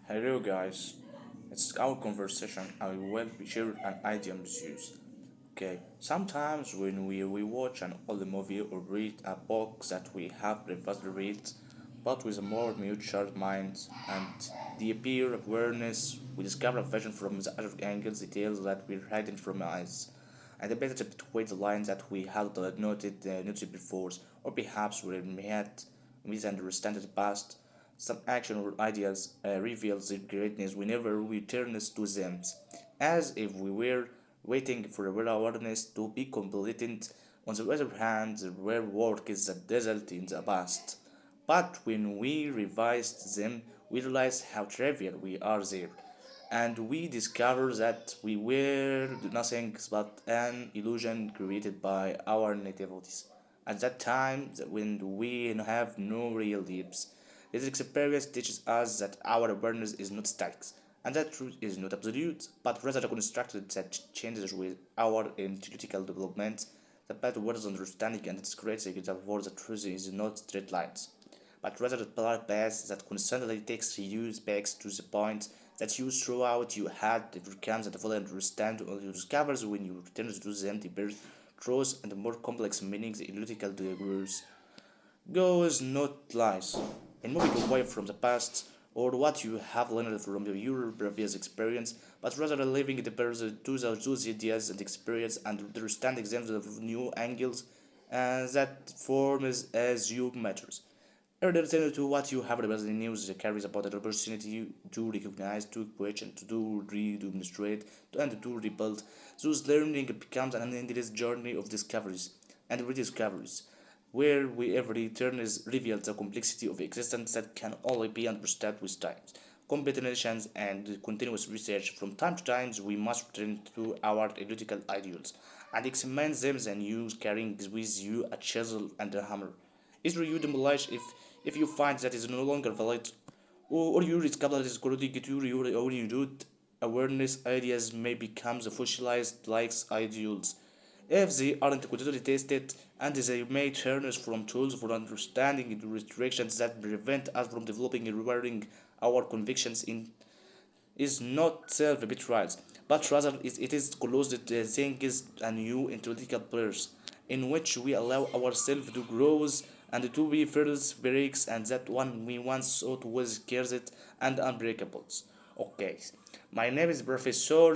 Hello guys, it's our conversation. I will be sharing an idea with you. Okay, sometimes when we watch an old movie or read a book that we have previously read, but with a more mature mind and deeper awareness, we discover a vision from the other angles, details that were hidden from our eyes, and the better between the lines that we had noted before, or perhaps we had misunderstood the past. Some action or ideas reveal their greatness whenever we turn to them, as if we were waiting for our awareness to be completed. On the other hand, there were work is a desert in the past. But when we revised them, we realized how trivial we are there. And we discover that we were nothing but an illusion created by our nativities. At that time, when we have no real lives, this experience teaches us that our awareness is not static, and that truth is not absolute, but rather a construct that changes with our intellectual development. The path towards understanding and its great for the truth is not straight lines, but rather a parallel path that constantly takes you back to the point that you throughout you had it becomes a full understand all you discovers when you return to the empty birth, truth and more complex meanings in logical degrees. Goes not lies. In moving away from the past or what you have learned from your previous experience, but rather living the present to those ideas and experience and understanding them from new angles, and that forms as you matters. Return to what you have represented in news carries about the opportunity to recognize, to question, to do, demonstrate, and to rebuild. Those learning becomes an endless journey of discoveries and rediscoveries, where we every turn is revealed the complexity of existence that can only be understood with time, combinations, and continuous research. From time to time, we must return to our analytical ideals and examine them and use carrying with you a chisel and a hammer. Is you demolish if you find that is no longer valid, or you discover that is corrupting to your own root awareness ideas may become the fossilized likes ideals if they aren't continually tested, and they may turn us from tools for understanding the restrictions that prevent us from developing and rewarding our convictions in is not self-betrayal, but rather it is closed things and new intellectual players in which we allow ourselves to grow and to be first breaks and that one we once thought was cursed and unbreakable. Okay, my name is Professor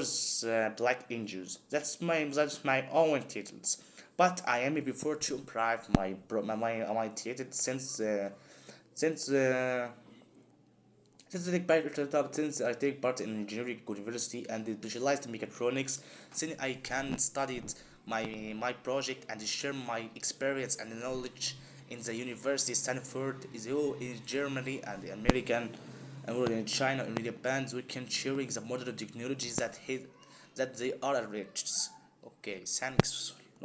Black Angels. That's my own titles, but I am before to improve my titles since. Since I take part in engineering university and specialized in mechatronics, since I can study my project and share my experience and knowledge in the university Stanford is all in Germany and the American and also in China and in Japan we can sharing the modern technologies that they are rich. Okay, thanks.